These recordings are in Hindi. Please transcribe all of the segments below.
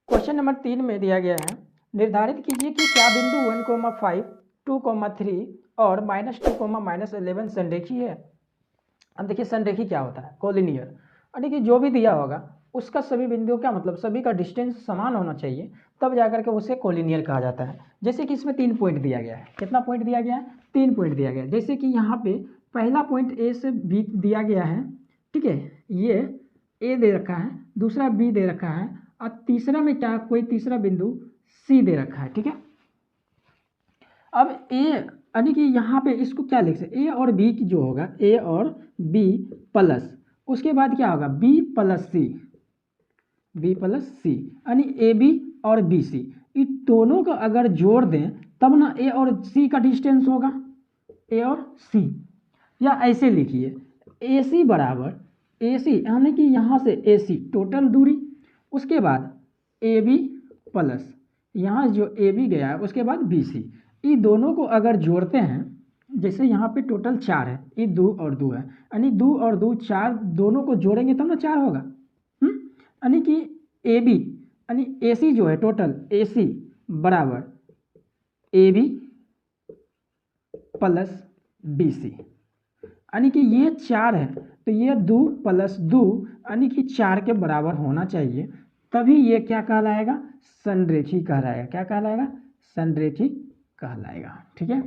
क्वेश्चन नंबर 3 में दिया गया है, निर्धारित कीजिए कि क्या बिंदु 1,5, 2,3 और -2,-11 संरेखी है। अब देखिए संरेखी क्या होता है, कोलिनियर, यानी कि जो भी दिया होगा उसका सभी बिंदुओं का मतलब सभी का डिस्टेंस समान होना चाहिए, तब जाकर के उसे कोलिनियर कहा जाता है। जैसे कि इसमें 3 पॉइंट दिया गया है, कितना पॉइंट दिया गया है, 3 पॉइंट दिया गया है। जैसे कि यहाँ पे पहला पॉइंट ए से बी दिया गया है, ठीक है, ये ए दे रखा है, दूसरा बी दे रखा है और तीसरा में क्या, कोई तीसरा बिंदु सी दे रखा है, ठीक है। अब ए यानी कि यहाँ पे इसको क्या लिख सकते, ए और बी की जो होगा, ए और बी प्लस उसके बाद क्या होगा, बी प्लस सी, बी प्लस सी, यानी ए बी और बी सी, इन दोनों को अगर जोड़ दें तब ना ए और सी का डिस्टेंस होगा, ए और सी। या ऐसे लिखिए ए सी बराबर ए सी, यानी कि यहाँ से ए सी टोटल दूरी, उसके बाद ए बी प्लस यहाँ जो ए बी गया है उसके बाद बी सी, ये दोनों को अगर जोड़ते हैं, जैसे यहाँ पे टोटल 4 है, ये 2 और 2 है, यानी 2 और 2 4, दोनों को जोड़ेंगे तब ना 4 होगा। यानी कि ए बी यानी ए सी जो है टोटल ए सी बराबर A B plus B C, यानी कि ये 4 है तो ये 2 प्लस 2 यानी कि 4 के बराबर होना चाहिए, तभी ये क्या कहलाएगा, संरेखी कहलाएगा। क्या कहलाएगा, संरेखी कहलाएगा, ठीक है।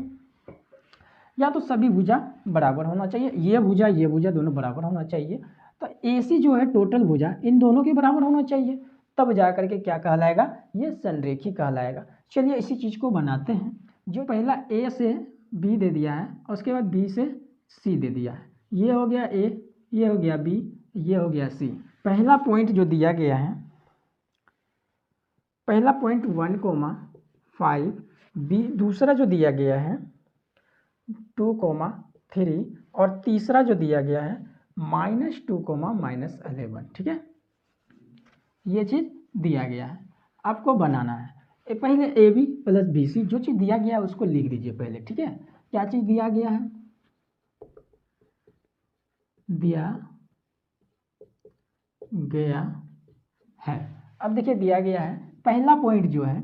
या तो सभी भुजा बराबर होना चाहिए, ये भुजा दोनों बराबर होना चाहिए, तो ए सी जो है टोटल भुजा इन दोनों के बराबर होना चाहिए, तब जा करके क्या कहलाएगा, ये संरेखी कहलाएगा। चलिए इसी चीज़ को बनाते हैं। जो पहला ए से बी दे दिया है और उसके बाद बी से सी दे दिया है, ये हो गया ए, ये हो गया बी, ये हो गया सी। पहला पॉइंट जो दिया गया है, पहला पॉइंट 1,5 बी, दूसरा जो दिया गया है 2,3 और तीसरा जो दिया गया है -2,-11, ठीक है। ये चीज़ दिया गया है, आपको बनाना है। पहले A B plus B C, जो चीज़ दिया गया है उसको लिख दीजिए पहले, ठीक है। क्या चीज़ दिया गया है, दिया गया है। अब देखिए दिया गया है, पहला पॉइंट जो है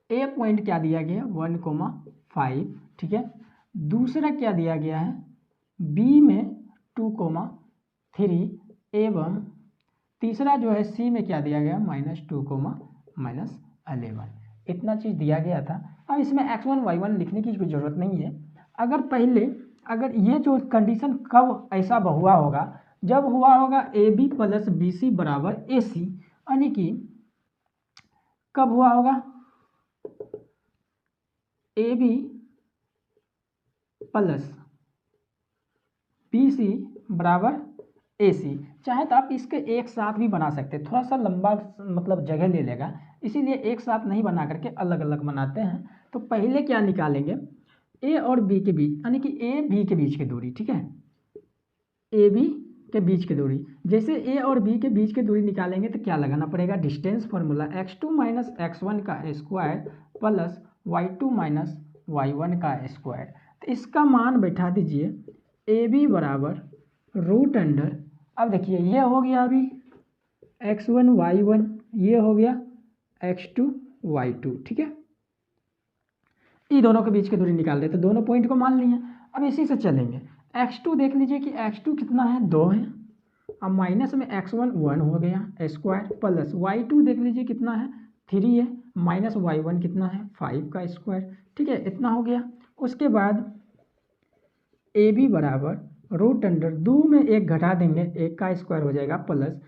ए पॉइंट क्या दिया गया 1,5, ठीक है। दूसरा क्या दिया गया है, बी में 2,3 एवं तीसरा जो है सी में क्या दिया गया -2,-11, इतना चीज़ दिया गया था। अब इसमें x1 y1 लिखने की कोई ज़रूरत नहीं है। अगर ये जो कंडीशन कब ऐसा हुआ होगा, जब हुआ होगा A B plus B C बराबर ए सी, यानी कि कब हुआ होगा, A B plus B C बराबर ए सी। चाहे तो आप इसके एक साथ भी बना सकते हैं, थोड़ा सा लंबा मतलब जगह ले लेगा, इसीलिए एक साथ नहीं बना करके अलग अलग बनाते हैं। तो पहले क्या निकालेंगे, ए और बी के बीच, यानी कि ए बी के बीच की दूरी, ठीक है, ए बी के बीच की दूरी। जैसे ए और बी के बीच की दूरी निकालेंगे तो क्या लगाना पड़ेगा, distance formula x2 minus x1 का square plus y2 minus y1 का स्क्वायर। तो इसका मान बैठा दीजिए ए बी बराबर रूट अंडर, अब देखिए ये हो गया अभी x1 y1, ये हो गया x2 y2, ठीक है। ये दोनों के बीच की दूरी निकाल रहे तो दोनों पॉइंट को मान लिए। अब इसी से चलेंगे, x2 देख लीजिए कि x2 कितना है 2 है, अब माइनस में x1 1 हो गया स्क्वायर प्लस y2 देख लीजिए कितना है 3 है, माइनस y1 कितना है 5 का स्क्वायर, ठीक है, इतना हो गया। उसके बाद ए बी बराबर रूट अंडर 2 में 1 घटा देंगे, 1 का स्क्वायर हो जाएगा प्लस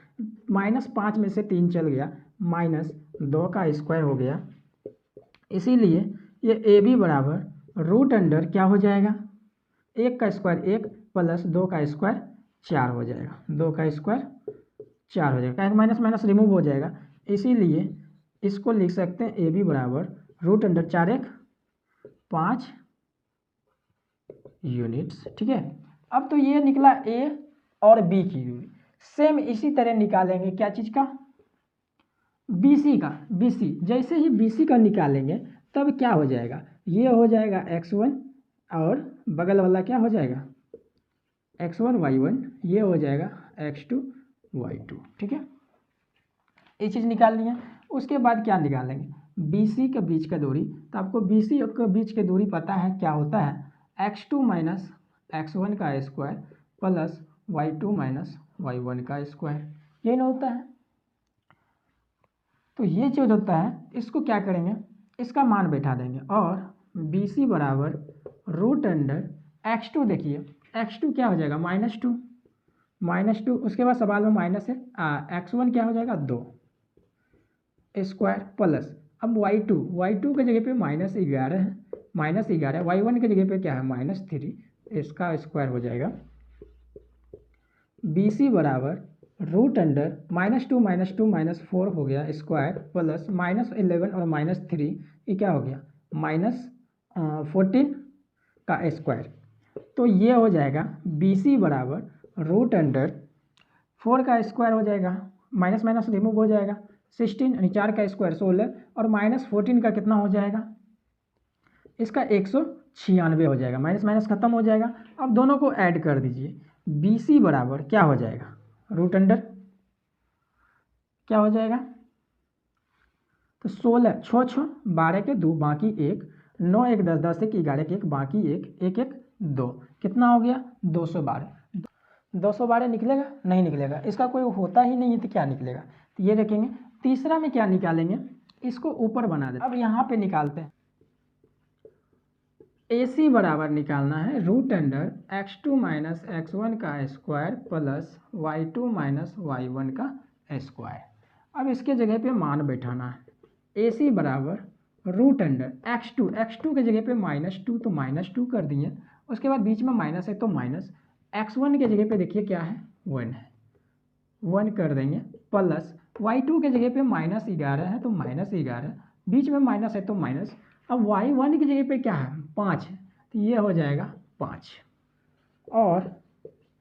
-5 में से 3 चल गया, -2 का स्क्वायर हो गया। इसीलिए ये ए बी बराबर रूट अंडर क्या हो जाएगा, 1 का स्क्वायर 1 प्लस 2 का स्क्वायर 4 हो जाएगा, 2 का स्क्वायर 4 हो जाएगा, माइनस माइनस रिमूव हो जाएगा। इसीलिए इसको लिख सकते हैं ए बी बराबर रूट अंडर 4 1 5 यूनिट्स, ठीक है। अब तो ये निकला ए और बी की दूरी, सेम इसी तरह निकालेंगे क्या चीज़ का, बी सी का, बी सी, जैसे ही बी सी का निकालेंगे तब क्या हो जाएगा, ये हो जाएगा x1 और बगल वाला क्या हो जाएगा x1 y1, ये हो जाएगा x2 y2, ठीक है। ये चीज़ निकाल लिया। उसके बाद क्या निकालेंगे, बी सी के बीच का दूरी। तो आपको बी सी के बीच की दूरी पता है क्या होता है, x2 माइनस x1 का square plus y2 minus y1 का स्क्वायर, यही ना होता है। तो ये चीज़ होता है, इसको क्या करेंगे, इसका मान बैठा देंगे और बी सी बराबर रूट अंडर x2, देखिए x2 क्या हो जाएगा -2, उसके बाद सवाल में माइनस है, x1 क्या हो जाएगा 2 स्क्वायर प्लस, अब y2 के जगह पे -11 है, -11, y1 के जगह पे क्या है -3, इसका स्क्वायर हो जाएगा। बी सी बराबर रूट अंडर -2 हो गया स्क्वायर प्लस -11 और -3, ये क्या हो गया -14 का स्क्वायर। तो ये हो जाएगा बी सी बराबर रूट अंडर 4 का स्क्वायर हो जाएगा, माइनस माइनस रिमूव हो जाएगा, 16 यानी 4 का स्क्वायर 16 और -14 का कितना हो जाएगा, इसका 196 हो जाएगा, माइनस माइनस खत्म हो जाएगा। अब दोनों को ऐड कर दीजिए, बी सी बराबर क्या हो जाएगा, रूट अंडर क्या हो जाएगा, तो 16 6 6 12 के 2 बाकी 1, 9 1 10 10 1 11 के 1 बाकी 1 1 1 2, कितना हो गया 212। 212 निकलेगा, नहीं निकलेगा, इसका कोई होता ही नहीं है तो क्या निकलेगा। तो ये देखेंगे तीसरा में क्या निकालेंगे, इसको ऊपर बना दें। अब यहाँ पे निकालते हैं, ए सी बराबर निकालना है root under x2 minus x1 का square plus y2 minus y1 का स्क्वायर। अब इसके जगह पे मान बैठाना है, ए सी बराबर रूट अंडर x2 के जगह पे -2 तो -2 कर दिए, उसके बाद बीच में माइनस है तो माइनस, x1 के जगह पे देखिए क्या है 1 है, 1 कर देंगे प्लस y2 के जगह पे -11 है तो -11, बीच में माइनस है तो माइनस, अब y1 की जगह पे क्या है 5 है तो ये हो जाएगा 5, और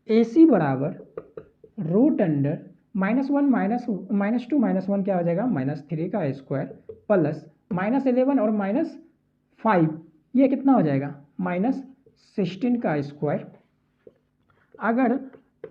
ए सी बराबर रूट अंडर -1 -2 -1 क्या हो जाएगा -3 का स्क्वायर प्लस -11 और -5, ये कितना हो जाएगा -16 का स्क्वायर। अगर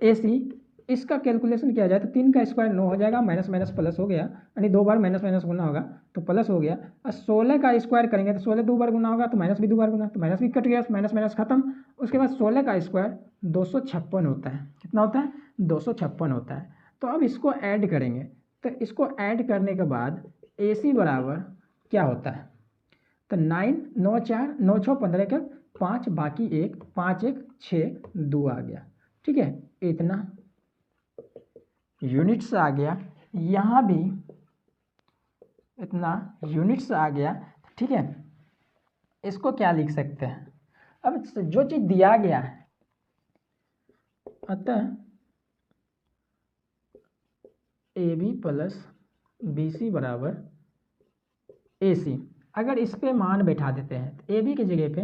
ए सी इसका कैलकुलेशन किया जाए तो 3 का स्क्वायर 9 हो जाएगा, माइनस माइनस प्लस हो गया, यानी 2 बार माइनस माइनस गुना होगा तो प्लस हो गया, और 16 का स्क्वायर करेंगे तो 16 2 बार गुना होगा तो माइनस भी 2 बार गुना, तो माइनस भी कट गया, माइनस माइनस खत्म। उसके बाद 16 का स्क्वायर 256 होता है, कितना होता है 256 होता है। तो अब इसको ऐड करेंगे, तो इसको ऐड करने के बाद ए सी बराबर क्या होता है, तो 9 9 4 9 6 15 का 5 बाकी 1 5 1 6 2 आ गया, ठीक है, इतना यूनिट्स आ गया, यहाँ भी इतना यूनिट्स आ गया, ठीक है। इसको क्या लिख सकते हैं, अब जो चीज़ दिया गया है, अतः A B plus B C बराबर ए सी, अगर इस पे मान बैठा देते हैं तो ए बी की जगह पे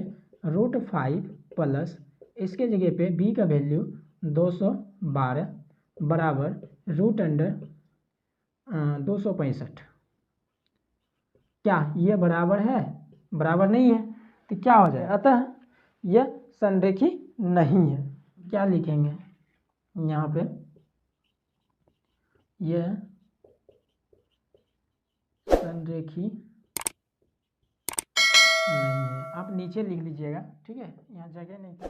√5 प्लस इसके जगह पे बी का वैल्यू 212 बराबर रूट अंडर 265, क्या ये बराबर है, बराबर नहीं है, तो क्या हो जाए, अतः यह संरेखी नहीं है। क्या लिखेंगे यहाँ पे, यह संरेखी नहीं है, आप नीचे लिख लीजिएगा, ठीक है, यहाँ जगह नहीं था।